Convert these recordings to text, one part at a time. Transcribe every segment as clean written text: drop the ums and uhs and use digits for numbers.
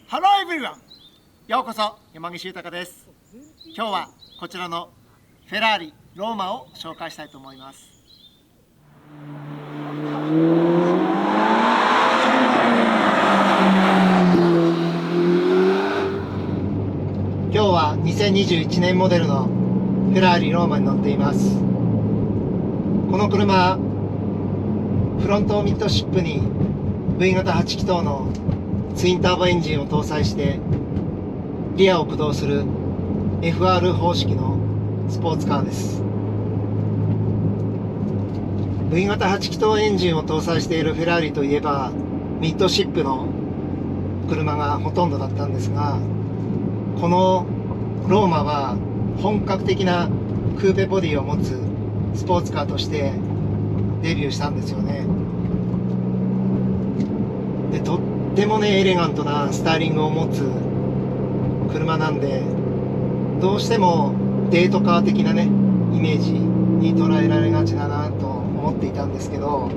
ハローエブリワン、ようこそ。山岸豊です。今日はこちらのフェラーリローマを紹介したいと思います。今日は2021年モデルのフェラーリローマに乗っています。この車、フロントミッドシップに V 型8気筒のツインターボエンジンを搭載してリアを駆動する FR 方式のスポーツカーです。 V 型8気筒エンジンを搭載しているフェラーリといえばミッドシップの車がほとんどだったんですが、このローマは本格的なクーペボディを持つスポーツカーとしてデビューしたんですよね。で、とってもねエレガントなスタイリングを持つ車なんで、どうしてもデートカー的なねイメージに捉えられがちだなと思っていたんですけど、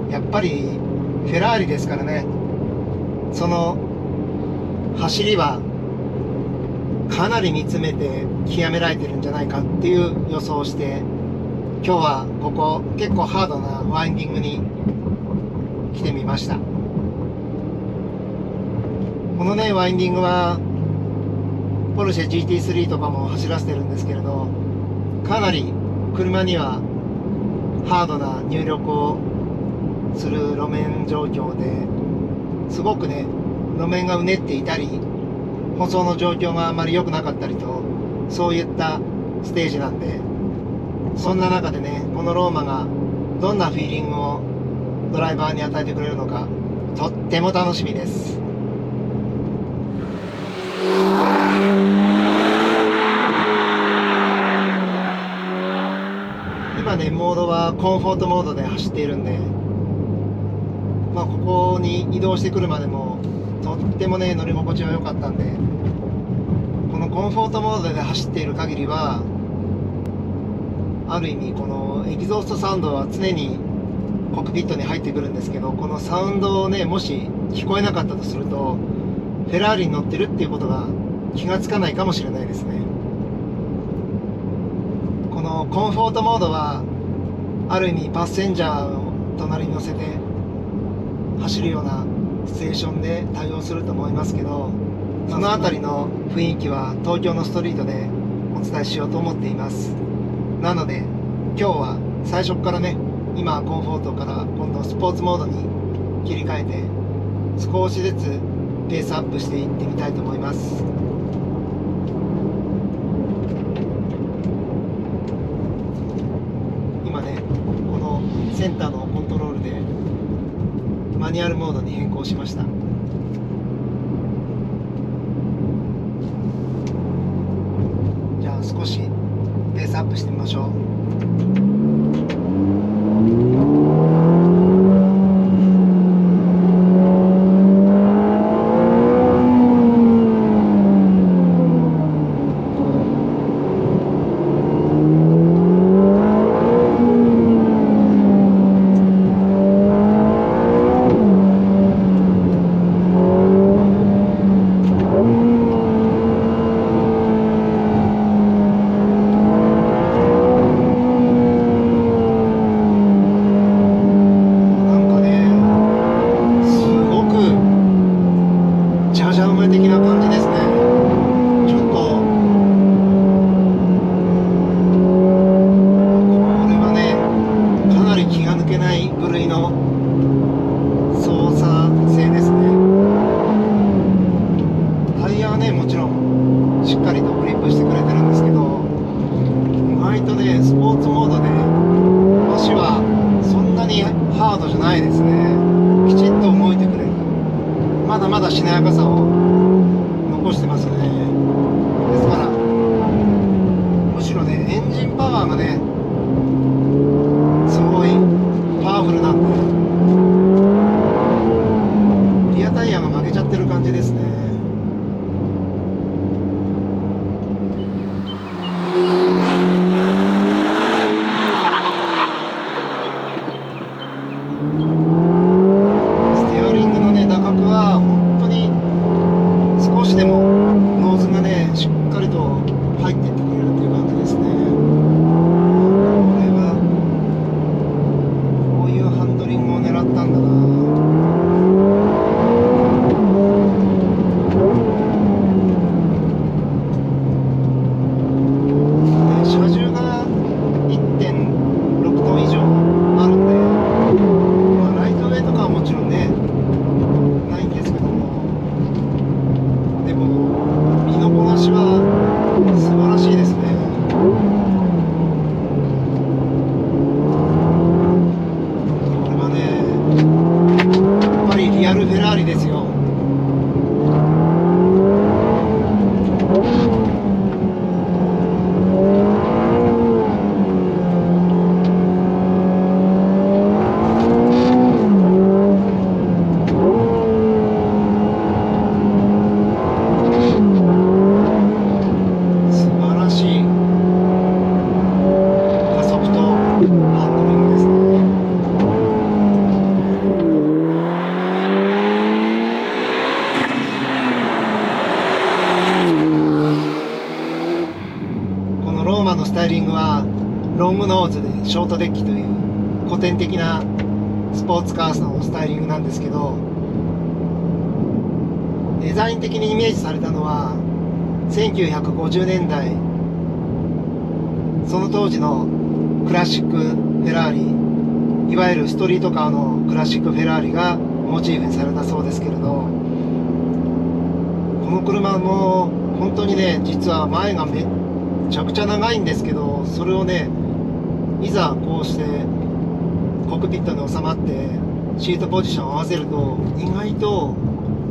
やっぱりフェラーリですからね、その走りはかなり見つめて極められてるんじゃないかっていう予想をして、今日はここ結構ハードなワインディングに来てみました。このねワインディングはポルシェ GT3 とかも走らせてるんですけれど、かなり車にはハードな入力をする路面状況で、すごくね路面がうねっていたり舗装の状況があまり良くなかったりと、そういったステージなんで、そんな中でねこのローマがどんなフィーリングをドライバーに与えてくれるのか、とっても楽しみです。今ねモードはコンフォートモードで走っているんで、ここに移動してくるまでもとってもね乗り心地は良かったんで、このコンフォートモードで走っている限りはある意味このエキゾーストサウンドは常にコックピットに入ってくるんですけど、このサウンドをねもし聞こえなかったとするとフェラーリに乗ってるっていうことが気がつかないかもしれないですね。このコンフォートモードはある意味パッセンジャーを隣に乗せて走るようなシチュエーションで対応すると思いますけど、そのあたりの雰囲気は東京のストリートでお伝えしようと思っています。なので今日は最初からね、今コンフォートから今度スポーツモードに切り替えて少しずつペースアップしていってみたいと思います。今ねこのセンターのコントロールでマニュアルモードに変更しました。じゃあ少しペースアップしてみましょう。的な感じですね。ちょっとこれはねかなり気が抜けない部類の操作性ですね。タイヤはねもちろんしっかりとグリップしてくれてるんですけど、意外とねスポーツモードで足はそんなにハードじゃないですね。きちっと動いてくれる、まだまだしなやかさを残してますね。ですからむしろねエンジンパワーがねすごいパワフルなんで、リアタイヤが負けちゃってる感じですね。ステアリングのね打角は本当にですよ。素晴らしい加速とハンドリングですね。このローマのスタイリングはロングノーズでショートデッキという古典的なスポーツカーのスタイリングなんですけど、デザイン的にイメージされたのは1950年代、その当時のクラシックフェラーリ、いわゆるストリートカーのクラシックフェラーリがモチーフにされたそうですけれど、この車も本当にね、実は前がめっちゃくちゃ長いんですけど、それをね、いざこうしてコックピットに収まってシートポジションを合わせると、意外と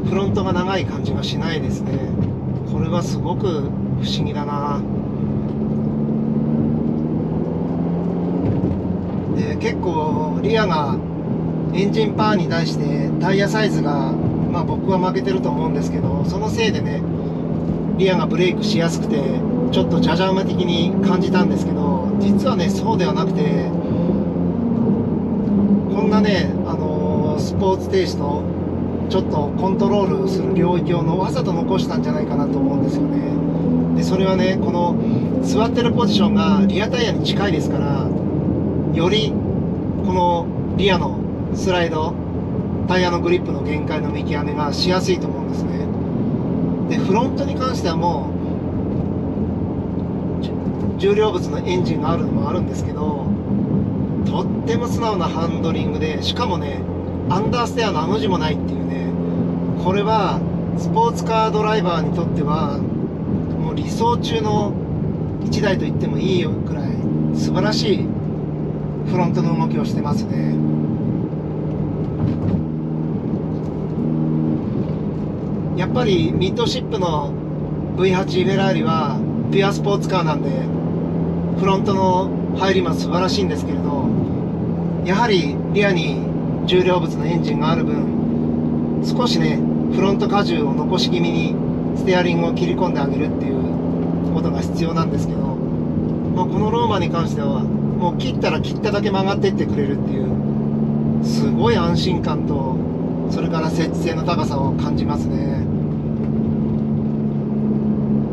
フロントが長い感じがしないですね。これはすごく不思議だな。で、結構リアがエンジンパワーに対してタイヤサイズが、僕は負けてると思うんですけど、そのせいでね、リアがブレークしやすくてちょっとジャジャ馬的に感じたんですけど、実はね、そうではなくて、こんなね、スポーツテイスト、ちょっとコントロールする領域をわざと残したんじゃないかなと思うんですよね。で、それはね、この座ってるポジションがリアタイヤに近いですから、よりこのリアのスライド、タイヤのグリップの限界の見極めがしやすいと思うんですね。で、フロントに関してはもう重量物のエンジンがあるのもあるんですけど、とっても素直なハンドリングで、しかもね、アンダーステアのあの字もないっていうね、これはスポーツカードライバーにとってはもう理想中の1台と言ってもいいくらい素晴らしいフロントの動きをしてますね。やっぱりミッドシップの V8 フェラーリはピュアスポーツカーなんで、フロントの入りも素晴らしいんですけれど、やはりリアに重量物のエンジンがある分、少しね、フロント荷重を残し気味にステアリングを切り込んであげるっていうことが必要なんですけど、このローマに関してはもう切ったら切っただけ曲がっていってくれるっていうすごい安心感と、それから接地性の高さを感じますね。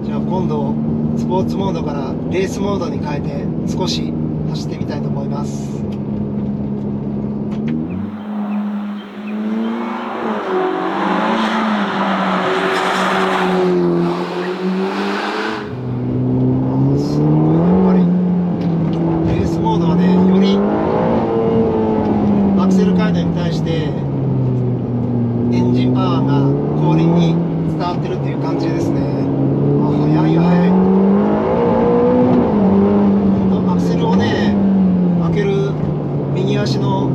じゃあ今度スポーツモードからレースモードに変えて少し走ってみたいと思います。足の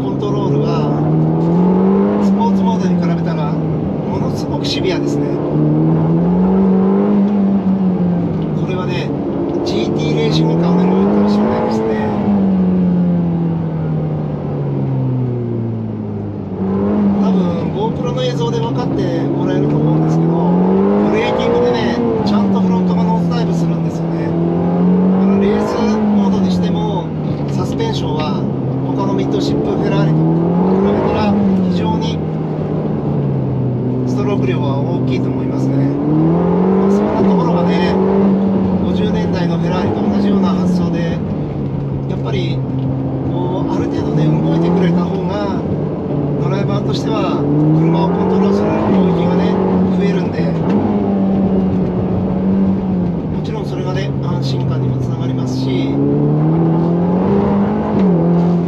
コントロールはスポーツモードに比べたらものすごくシビアですね。これはね GT レーシングカーの領域かもしれないですね。多分 GoPro の映像で分かってもらえると思うんですけど、ブレーキングでねちゃんとフロントがノースダイブするんですよね。レースモードにしてもサスペンションは他のミッドシップフェラーリと比べたら非常にストローク量は大きいと思いますね。そんなところがね50年代のフェラーリと同じような発想で、やっぱりこうある程度ね動いてくれた方がドライバーとしては車をコントロールする領域がね増えるんで、もちろんそれがね安心感にもつながりますし、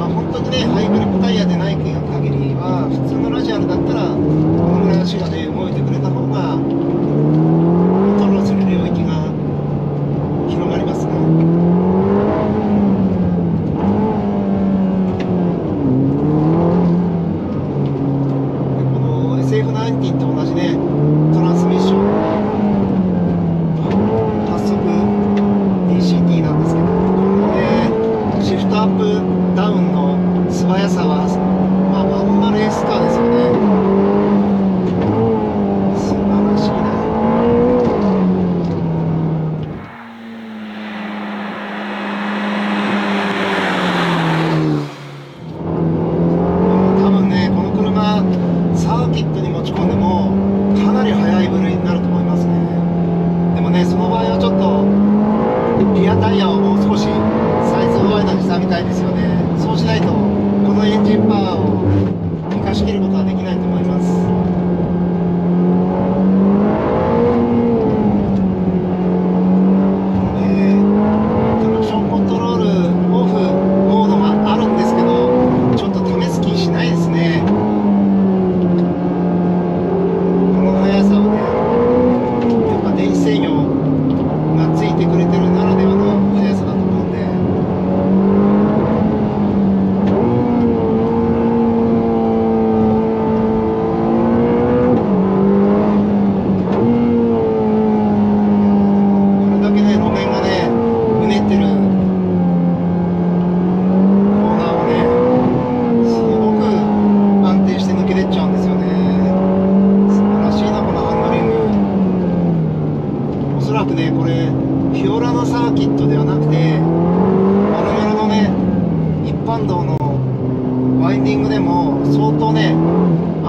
本当にねハイグリップタイヤでない限りは普通のラジアルだったらこのぐらい足がね動いてくれた方がコントロールする領域が広がりますね。でこの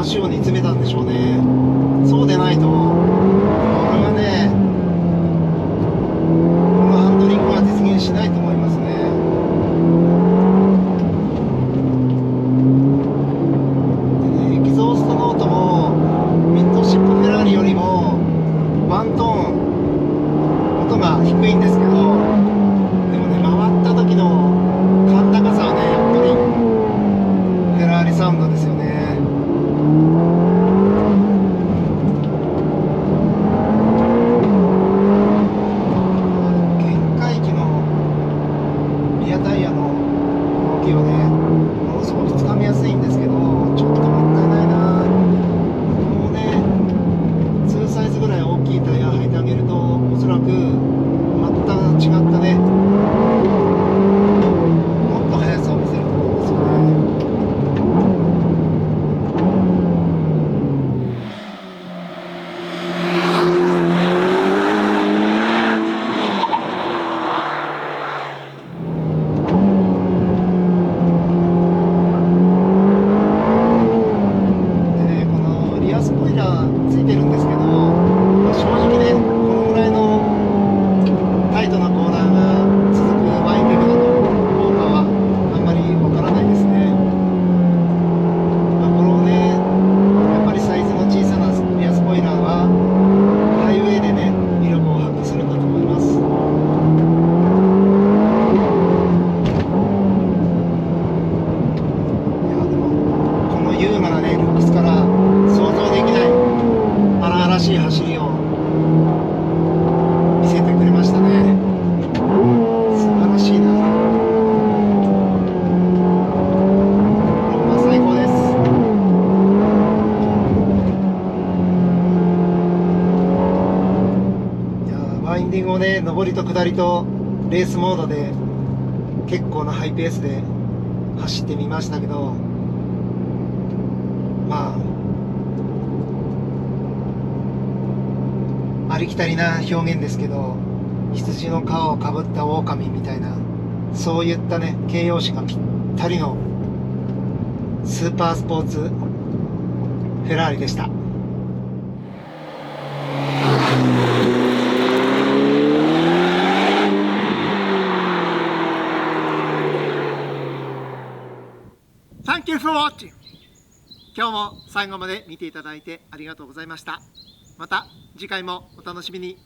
足を煮詰めたんでしょうね。そうでないと、これはね、このハンドリングは実現しないと思いますね。でね、エキゾーストノートもミッドシップフェラーリよりもワントーン音が低いんですけど、でもね、回った時の甲高さはね、やっぱりフェラーリサウンドですよね。限界期のリアタイヤの動きはね、ものすごくつかみやすいんですけど、ちょっともったいないな。もうね、2サイズぐらい大きいタイヤ履いてあげると、おそらくまた違ったね、もっと速さを見せると思うんですよね。でね、このリアスポイラーついてるんですけど、正直ね、このぐらいのタイトなコーナーが続くワインディングだと効果はあんまりわからないですね。このね、やっぱりサイズの小さなリアスポイラーはハイウェイでね、威力を発揮するんだと思います。いや、でもこの優雅なね、ルックスから想像できない荒々しい走りを見せてくれましたね。素晴らしいな。ローマ最高です。いやー、ワインディングをね、上りと下りとレースモードで結構なハイペースで走ってみましたけど、まあありきたりな表現ですけど、羊の皮をかぶった狼みたいな、そういったね、形容詞がぴったりのスーパースポーツフェラーリでした。Thank you for watching. 今日も最後まで見ていただいてありがとうございました。また次回もお楽しみに。